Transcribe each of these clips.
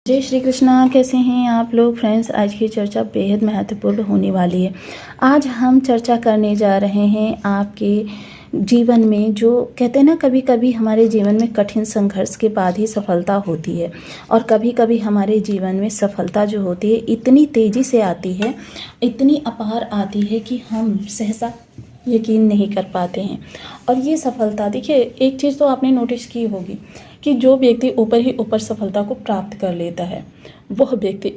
जय श्री कृष्णा। कैसे हैं आप लोग फ्रेंड्स। आज की चर्चा बेहद महत्वपूर्ण होने वाली है। आज हम चर्चा करने जा रहे हैं आपके जीवन में, जो कहते हैं ना, कभी कभी हमारे जीवन में कठिन संघर्ष के बाद ही सफलता होती है, और कभी कभी हमारे जीवन में सफलता जो होती है इतनी तेज़ी से आती है, इतनी अपार आती है कि हम सहसा यकीन नहीं कर पाते हैं। और ये सफलता, देखिए, एक चीज़ तो आपने नोटिस की होगी कि जो व्यक्ति ऊपर ही ऊपर सफलता को प्राप्त कर लेता है वह व्यक्ति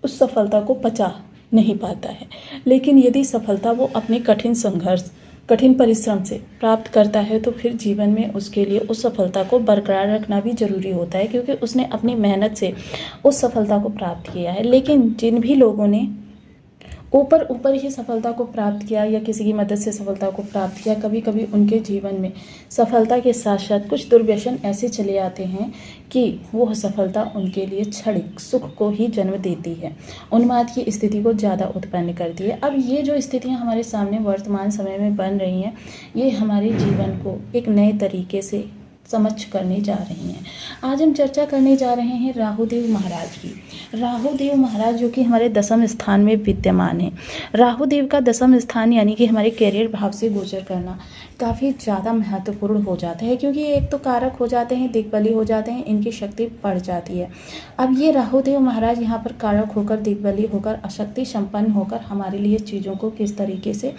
उस सफलता को पचा नहीं पाता है। लेकिन यदि सफलता वो अपने कठिन संघर्ष, कठिन परिश्रम से प्राप्त करता है तो फिर जीवन में उसके लिए उस सफलता को बरकरार रखना भी ज़रूरी होता है, क्योंकि उसने अपनी मेहनत से उस सफलता को प्राप्त किया है। लेकिन जिन भी लोगों ने ऊपर ऊपर ही सफलता को प्राप्त किया या किसी की मदद से सफलता को प्राप्त किया, कभी कभी उनके जीवन में सफलता के साथ साथ कुछ दुर्व्यसन ऐसे चले आते हैं कि वह सफलता उनके लिए क्षणिक सुख को ही जन्म देती है, उन्माद की स्थिति को ज़्यादा उत्पन्न करती है। अब ये जो स्थितियाँ हमारे सामने वर्तमान समय में बन रही हैं, ये हमारे जीवन को एक नए तरीके से समझ करने जा रही हैं। आज हम चर्चा करने जा रहे हैं राहुदेव महाराज की। राहुदेव महाराज जो कि हमारे दसम स्थान में विद्यमान है। राहुदेव का दसम स्थान यानी कि हमारे कैरियर भाव से गोचर करना काफ़ी ज़्यादा महत्वपूर्ण हो जाता है, क्योंकि एक तो कारक हो जाते हैं, दिग्बली हो जाते हैं, इनकी शक्ति बढ़ जाती है। अब ये राहुदेव महाराज यहाँ पर कारक होकर, दिग्बली होकर, अशक्ति संपन्न होकर हमारे लिए चीज़ों को किस तरीके से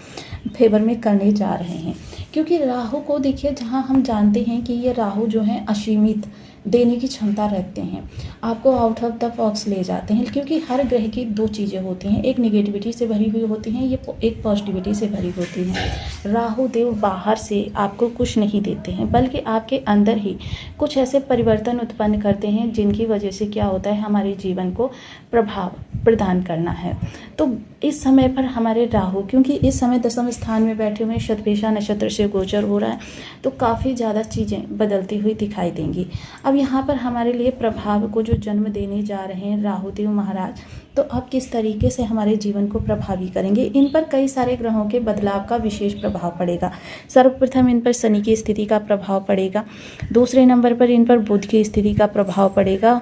फेवर में करने जा रहे हैं। क्योंकि राहु को देखिए, जहाँ हम जानते हैं कि ये राहु जो है असीमित देने की क्षमता रखते हैं, आपको आउट ऑफ द बॉक्स ले जाते हैं। क्योंकि हर ग्रह की दो चीज़ें होती हैं, एक निगेटिविटी से भरी हुई होती हैं, ये एक पॉजिटिविटी से भरी होती हैं। राहु देव बाहर से आपको कुछ नहीं देते हैं, बल्कि आपके अंदर ही कुछ ऐसे परिवर्तन उत्पन्न करते हैं जिनकी वजह से क्या होता है, हमारे जीवन को प्रभाव प्रदान करना है। तो इस समय पर हमारे राहु, क्योंकि इस समय दसम स्थान में बैठे हुए शतभिषा नक्षत्र से गोचर हो रहा है, तो काफ़ी ज़्यादा चीज़ें बदलती हुई दिखाई देंगी। अब यहाँ पर हमारे लिए प्रभाव को जो जन्म देने जा रहे हैं राहुदेव महाराज, तो अब किस तरीके से हमारे जीवन को प्रभावी करेंगे, इन पर कई सारे ग्रहों के बदलाव का विशेष प्रभाव पड़ेगा। सर्वप्रथम इन पर शनि की स्थिति का प्रभाव पड़ेगा, दूसरे नंबर पर इन पर बुध की स्थिति का प्रभाव पड़ेगा।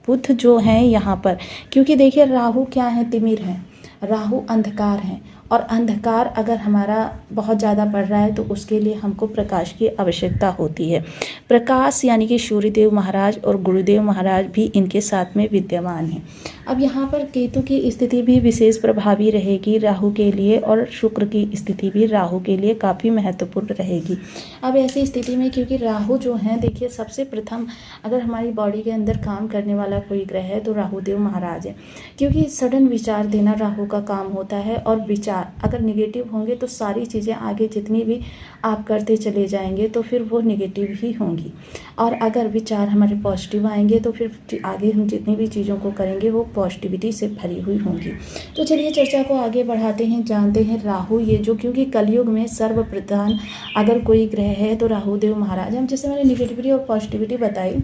बुध जो है यहाँ पर, क्योंकि देखिए राहु क्या है, तिमिर है, राहु अंधकार है, और अंधकार अगर हमारा बहुत ज़्यादा बढ़ रहा है तो उसके लिए हमको प्रकाश की आवश्यकता होती है। प्रकाश यानी कि सूर्यदेव महाराज और गुरुदेव महाराज भी इनके साथ में विद्यमान हैं। अब यहाँ पर केतु की स्थिति भी विशेष प्रभावी रहेगी राहु के लिए, और शुक्र की स्थिति भी राहु के लिए काफ़ी महत्वपूर्ण रहेगी। अब ऐसी स्थिति में, क्योंकि राहु जो है, देखिए, सबसे प्रथम अगर हमारी बॉडी के अंदर काम करने वाला कोई ग्रह है तो राहुदेव महाराज है, क्योंकि सडन विचार देना राहु का काम होता है। और विचार अगर निगेटिव होंगे तो सारी चीज़ें आगे जितनी भी आप करते चले जाएंगे तो फिर वो निगेटिव ही होंगी, और अगर विचार हमारे पॉजिटिव आएंगे तो फिर आगे हम जितनी भी चीज़ों को करेंगे वो पॉजिटिविटी से भरी हुई होंगी। तो चलिए चर्चा को आगे बढ़ाते हैं, जानते हैं राहु ये जो, क्योंकि कलयुग में सर्वप्रधान अगर कोई ग्रह है तो राहुदेव महाराज। हम जैसे मैंने निगेटिविटी और पॉजिटिविटी बताई,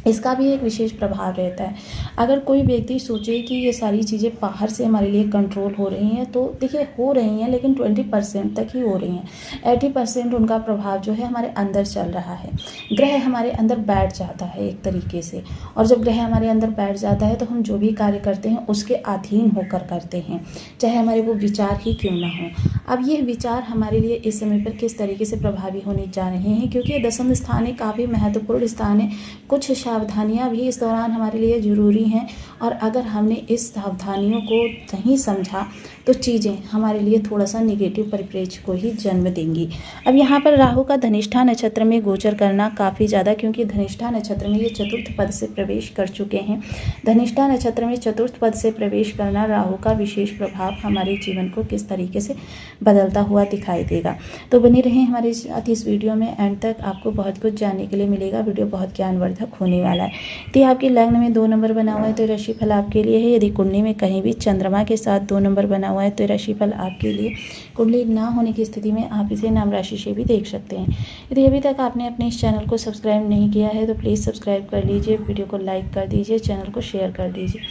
इसका भी एक विशेष प्रभाव रहता है। अगर कोई व्यक्ति सोचे कि ये सारी चीज़ें बाहर से हमारे लिए कंट्रोल हो रही हैं, तो देखिए हो रही हैं, लेकिन 20% तक ही हो रही हैं। 80% उनका प्रभाव जो है हमारे अंदर चल रहा है। ग्रह हमारे अंदर बैठ जाता है एक तरीके से, और जब ग्रह हमारे अंदर बैठ जाता है तो हम जो भी कार्य करते हैं उसके अधीन होकर करते हैं, चाहे हमारे वो विचार ही क्यों ना हो। अब ये विचार हमारे लिए इस समय पर किस तरीके से प्रभावी होने जा रहे हैं, क्योंकि ये दसम स्थान एक काफ़ी महत्वपूर्ण स्थान है। कुछ सावधानियां भी इस दौरान हमारे लिए ज़रूरी हैं, और अगर हमने इस सावधानियों को नहीं समझा तो चीज़ें हमारे लिए थोड़ा सा निगेटिव परिप्रेक्ष्य को ही जन्म देंगी। अब यहाँ पर राहु का धनिष्ठा नक्षत्र में गोचर करना काफ़ी ज़्यादा, क्योंकि धनिष्ठा नक्षत्र में ये चतुर्थ पद से प्रवेश कर चुके हैं। धनिष्ठा नक्षत्र में चतुर्थ पद से प्रवेश करना राहु का विशेष प्रभाव हमारे जीवन को किस तरीके से बदलता हुआ दिखाई देगा। तो बने रहें हमारे साथ इस वीडियो में, एंड तक आपको बहुत कुछ जानने के लिए मिलेगा। वीडियो बहुत ज्ञानवर्धक होने वाला है। यदि आपके लग्न में 2 नंबर बना हुआ है तो राशि फल आपके लिए है। यदि कुंडली में कहीं भी चंद्रमा के साथ 2 नंबर बना हुआ है तो राशि फल आपके लिए। कुंडली ना होने की स्थिति में आप इसे नाम राशि से भी देख सकते हैं। यदि अभी तक आपने अपने इस चैनल को सब्सक्राइब नहीं किया है तो प्लीज़ सब्सक्राइब कर लीजिए, वीडियो को लाइक कर दीजिए, चैनल को शेयर कर दीजिए।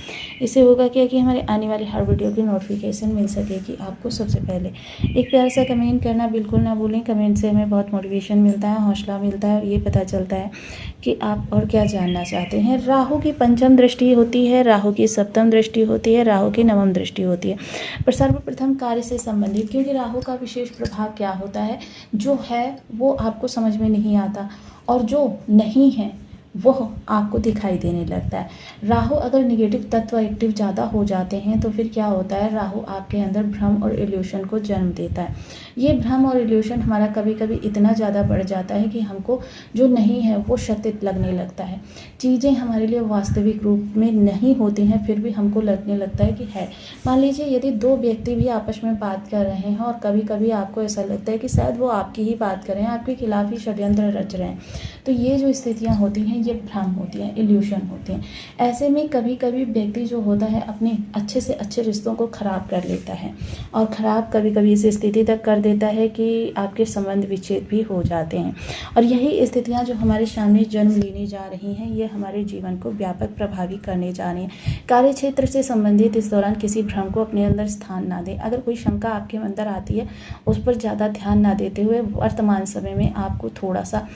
इससे होगा क्या कि हमारे आने वाले हर वीडियो की नोटिफिकेशन मिल सकेगी आपको सबसे पहले। एक प्यारा सा कमेंट करना बिल्कुल ना भूलें। कमेंट से हमें बहुत मोटिवेशन मिलता है, हौसला मिलता है और ये पता चलता है कि आप और क्या जानना चाहते हैं। राहु की पंचम दृष्टि होती है, राहु की सप्तम दृष्टि होती है, राहु की नवम दृष्टि होती है। पर सर्वप्रथम कार्य से संबंधित, क्योंकि राहु का विशेष प्रभाव क्या होता है, जो है वो आपको समझ में नहीं आता और जो नहीं है वह आपको दिखाई देने लगता है। राहु अगर निगेटिव तत्व एक्टिव ज़्यादा हो जाते हैं तो फिर क्या होता है, राहु आपके अंदर भ्रम और इल्यूशन को जन्म देता है। ये भ्रम और इल्यूशन हमारा कभी कभी इतना ज़्यादा बढ़ जाता है कि हमको जो नहीं है वो सत्य लगने लगता है। चीज़ें हमारे लिए वास्तविक रूप में नहीं होती हैं फिर भी हमको लगने लगता है कि है। मान लीजिए यदि दो व्यक्ति भी आपस में बात कर रहे हैं और कभी कभी आपको ऐसा लगता है कि शायद वो आपकी ही बात कर रहे हैं, आपके खिलाफ ही षड्यंत्र रच रहे हैं, तो ये जो स्थितियाँ होती हैं ये भ्रम होती हैं, इल्यूशन होते हैं। ऐसे में कभी कभी व्यक्ति जो होता है अपने अच्छे से अच्छे रिश्तों को खराब कर लेता है और ख़राब कभी कभी इस स्थिति तक कर देता है कि आपके संबंध विच्छेद भी हो जाते हैं। और यही स्थितियाँ जो हमारे सामने जन्म लेने जा रही हैं ये हमारे जीवन को व्यापक प्रभावित करने जा रही हैं। कार्य क्षेत्र से संबंधित इस दौरान किसी भ्रम को अपने अंदर स्थान ना दें। अगर कोई शंका आपके अंदर आती है उस पर ज़्यादा ध्यान ना देते हुए वर्तमान समय में आपको थोड़ा सा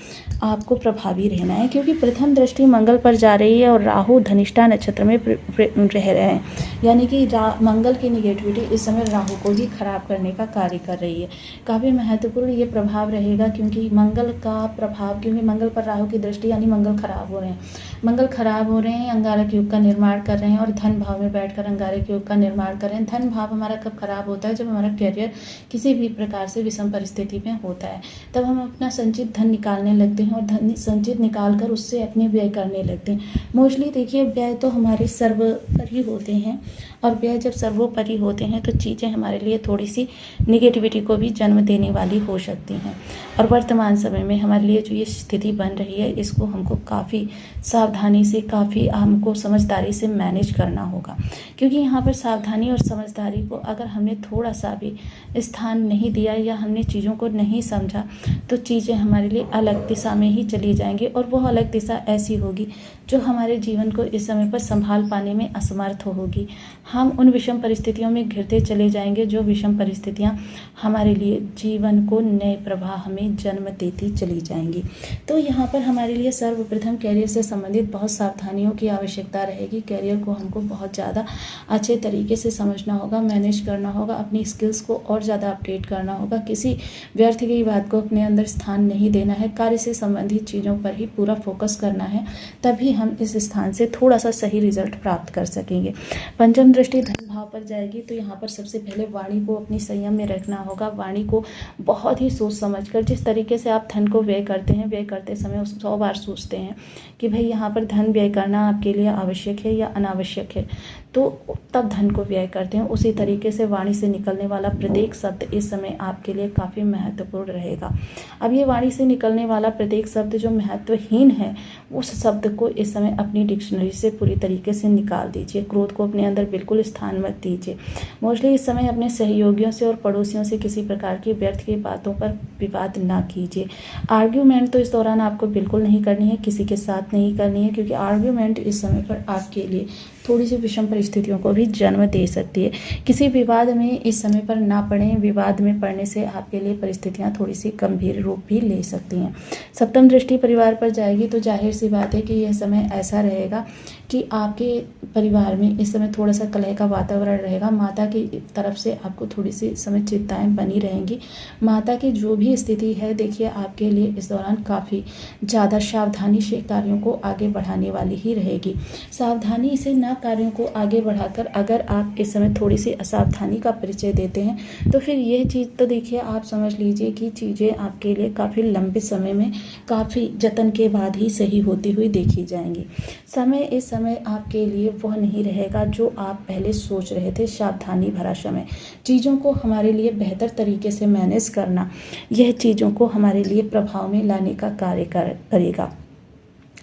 आपको प्रभावी रहना है, क्योंकि प्रथम दृष्टि मंगल पर जा रही है और राहु धनिष्ठा नक्षत्र में रह रहे हैं, यानी कि मंगल की निगेटिविटी इस समय राहु को ही खराब करने का कार्य कर रही है। काफ़ी महत्वपूर्ण ये प्रभाव रहेगा, क्योंकि मंगल का प्रभाव, क्योंकि मंगल पर राहु की दृष्टि यानी मंगल खराब हो रहे हैं, मंगल खराब हो रहे हैं, अंगारक योग का निर्माण कर रहे हैं और धन भाव में बैठकर अंगारक योग का निर्माण कर रहे हैं। धन भाव हमारा कब खराब होता है, जब हमारा करियर किसी भी प्रकार से विषम परिस्थिति में होता है, तब हम अपना संचित धन निकालने लगते हैं और धन संचित निकाल कर उससे अपने व्यय करने लगते हैं। मोस्टली देखिए व्यय तो हमारे सर्वोपरि होते हैं और व्यय जब सर्वोपरि होते हैं तो चीज़ें हमारे लिए थोड़ी सी निगेटिविटी को भी जन्म देने वाली हो सकती हैं। और वर्तमान समय में हमारे लिए जो ये स्थिति बन रही है इसको हमको काफ़ी सावधानी से, काफ़ी हमको समझदारी से मैनेज करना होगा, क्योंकि यहाँ पर सावधानी और समझदारी को अगर हमने थोड़ा सा भी स्थान नहीं दिया या हमने चीज़ों को नहीं समझा तो चीज़ें हमारे लिए अलग दिशा में ही चली जाएंगी और वह अलग दिशा ऐसी होगी जो हमारे जीवन को इस समय पर संभाल पाने में असमर्थ होगी। हम उन विषम परिस्थितियों में घिरते चले जाएंगे जो विषम परिस्थितियाँ हमारे लिए जीवन को नए प्रवाह में जन्म देती चली जाएंगी। तो यहाँ पर हमारे लिए सर्वप्रथम कैरियर से संबंधित बहुत सावधानियों की आवश्यकता रहेगी। कैरियर को हमको बहुत ज़्यादा अच्छे तरीके से समझना होगा, मैनेज करना होगा, अपनी स्किल्स को और ज़्यादा अपडेट करना होगा। किसी व्यर्थ की बात को अपने अंदर स्थान नहीं देना है, कार्य से संबंधित चीज़ों पर ही पूरा फोकस करना है, तभी हम इस स्थान से थोड़ा सा सही रिजल्ट प्राप्त कर सकेंगे। पंचम दृष्टि धन भाव पर जाएगी तो यहाँ पर सबसे पहले वाणी को अपनी संयम में रखना होगा। वाणी को बहुत ही सोच समझकर, जिस तरीके से आप धन को व्यय करते हैं, व्यय करते समय 100 बार सोचते हैं कि भाई यहाँ पर धन व्यय करना आपके लिए आवश्यक है या अनावश्यक है, तो तब धन को व्यय करते हैं। उसी तरीके से वाणी से निकलने वाला प्रत्येक शब्द इस समय आपके लिए काफ़ी महत्वपूर्ण रहेगा। अब ये वाणी से निकलने वाला प्रत्येक शब्द जो महत्वहीन है उस शब्द को इस समय अपनी डिक्शनरी से पूरी तरीके से निकाल दीजिए। क्रोध को अपने अंदर बिल्कुल स्थान मत दीजिए। मोस्टली इस समय अपने सहयोगियों से और पड़ोसियों से किसी प्रकार की व्यर्थ की बातों पर विवाद ना कीजिए। आर्ग्यूमेंट तो इस दौरान आपको बिल्कुल नहीं करनी है, किसी के साथ नहीं करनी है, क्योंकि आर्ग्यूमेंट इस समय पर आपके लिए थोड़ी सी विषम परिस्थितियों को भी जन्म दे सकती है। किसी विवाद में इस समय पर ना पड़ें, विवाद में पड़ने से आपके लिए परिस्थितियां थोड़ी सी गंभीर रूप भी ले सकती हैं। सप्तम दृष्टि परिवार पर जाएगी तो जाहिर सी बात है कि यह समय ऐसा रहेगा कि आपके परिवार में इस समय थोड़ा सा कलह का वातावरण रहेगा। माता की तरफ से आपको थोड़ी सी समय चिंताएं बनी रहेंगी। माता की जो भी स्थिति है देखिए आपके लिए इस दौरान काफ़ी ज़्यादा सावधानी से कार्यों को आगे बढ़ाने वाली ही रहेगी। सावधानी से न कार्यों को आगे बढ़ाकर अगर आप इस समय थोड़ी सी असावधानी का परिचय देते हैं तो फिर ये चीज़ तो देखिए आप समझ लीजिए कि चीज़ें आपके लिए काफ़ी लंबे समय में काफ़ी जतन के बाद ही सही होती हुई देखी जाएंगी। समय इस समय आपके लिए वह नहीं रहेगा जो आप पहले सोच रहे थे। सावधानी भरा समय, चीज़ों को हमारे लिए बेहतर तरीके से मैनेज करना, यह चीज़ों को हमारे लिए प्रभाव में लाने का कार्य करेगा।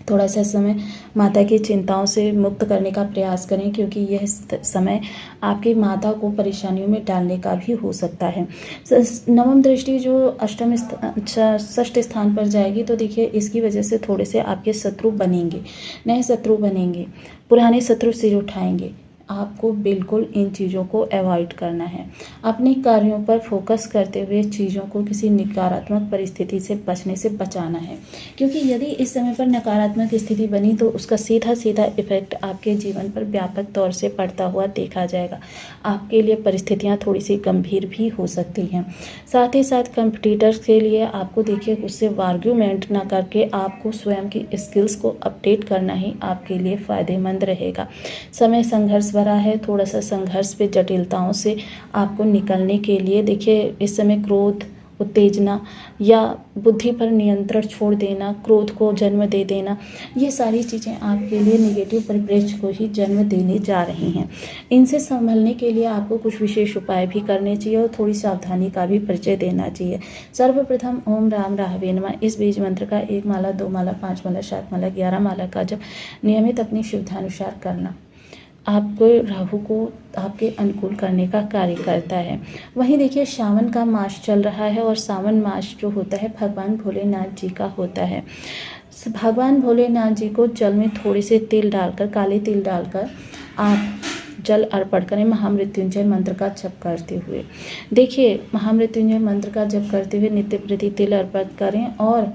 थोड़ा सा समय माता की चिंताओं से मुक्त करने का प्रयास करें, क्योंकि यह समय आपकी माता को परेशानियों में डालने का भी हो सकता है। नवम दृष्टि जो षष्ठ स्थान पर जाएगी तो देखिए इसकी वजह से थोड़े से आपके शत्रु बनेंगे, नए शत्रु बनेंगे, पुराने शत्रु सिर उठाएंगे। आपको बिल्कुल इन चीज़ों को अवॉइड करना है। अपने कार्यों पर फोकस करते हुए चीज़ों को किसी नकारात्मक परिस्थिति से बचने से बचाना है, क्योंकि यदि इस समय पर नकारात्मक स्थिति बनी तो उसका सीधा सीधा इफेक्ट आपके जीवन पर व्यापक तौर से पड़ता हुआ देखा जाएगा। आपके लिए परिस्थितियाँ थोड़ी सी गंभीर भी हो सकती हैं। साथ ही साथ कंपटीटर्स के लिए आपको देखिए उससे आर्ग्यूमेंट ना करके आपको स्वयं की स्किल्स को अपडेट करना ही आपके लिए फ़ायदेमंद रहेगा। समय संघर्ष भरा है, थोड़ा सा संघर्ष पे जटिलताओं से आपको निकलने के लिए देखिए इस समय क्रोध, उत्तेजना या बुद्धि पर नियंत्रण छोड़ देना, क्रोध को जन्म दे देना, ये सारी चीज़ें आपके लिए नेगेटिव परिप्रेक्ष्य को ही जन्म देने जा रही हैं। इनसे संभलने के लिए आपको कुछ विशेष उपाय भी करने चाहिए और थोड़ी सावधानी का भी परिचय देना चाहिए। सर्वप्रथम ओम राम राहवे नमः इस बीज मंत्र का 1 माला, 2 माला, 5 माला, 7 माला, 11 माला का जप नियमित अपनी सुविधानुसार करना आपको राहु को आपके अनुकूल करने का कार्य करता है। वहीं देखिए सावन का मास चल रहा है और सावन मास जो होता है भगवान भोलेनाथ जी का होता है। भगवान भोलेनाथ जी को जल में थोड़े से तिल डालकर, काले तिल डालकर आप जल अर्पण करें महामृत्युंजय मंत्र का जप करते हुए। देखिए महामृत्युंजय मंत्र का जप करते हुए नित्य प्रति तिल अर्पण करें और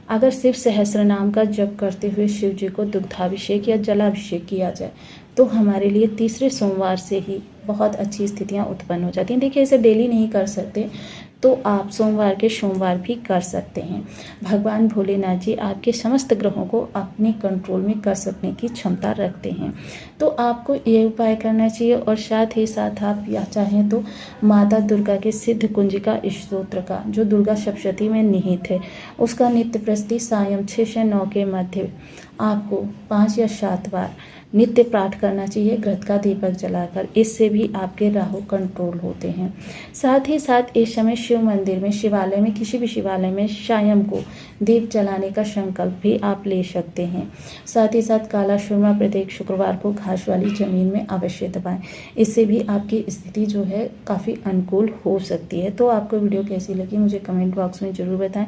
अगर शिव सहस्त्र नाम का जप करते हुए शिव जी को दुग्धाभिषेक या जलाभिषेक किया जाए तो हमारे लिए तीसरे सोमवार से ही बहुत अच्छी स्थितियां उत्पन्न हो जाती हैं। देखिए इसे डेली नहीं कर सकते तो आप सोमवार के सोमवार भी कर सकते हैं। भगवान भोलेनाथ जी आपके समस्त ग्रहों को अपने कंट्रोल में कर सकने की क्षमता रखते हैं, तो आपको ये उपाय करना चाहिए। और साथ ही साथ आप या चाहें तो माता दुर्गा के सिद्ध कुंजिका स्तोत्र का जो दुर्गा सप्तशती में निहित है उसका नित्य प्रति सायं 6 से 9 के मध्य आपको 5 या 7 बार नित्य पाठ करना चाहिए घृत का दीपक जलाकर। इससे भी आपके राहु कंट्रोल होते हैं। साथ ही साथ इस समय शिव मंदिर में, शिवालय में, किसी भी शिवालय में शायम को दीप जलाने का संकल्प भी आप ले सकते हैं। साथ ही साथ काला सुरमा प्रत्येक शुक्रवार को घास वाली जमीन में अवश्य दबाएं। इससे भी आपकी स्थिति जो है काफ़ी अनुकूल हो सकती है। तो आपको वीडियो कैसी लगी मुझे कमेंट बॉक्स में ज़रूर बताएं।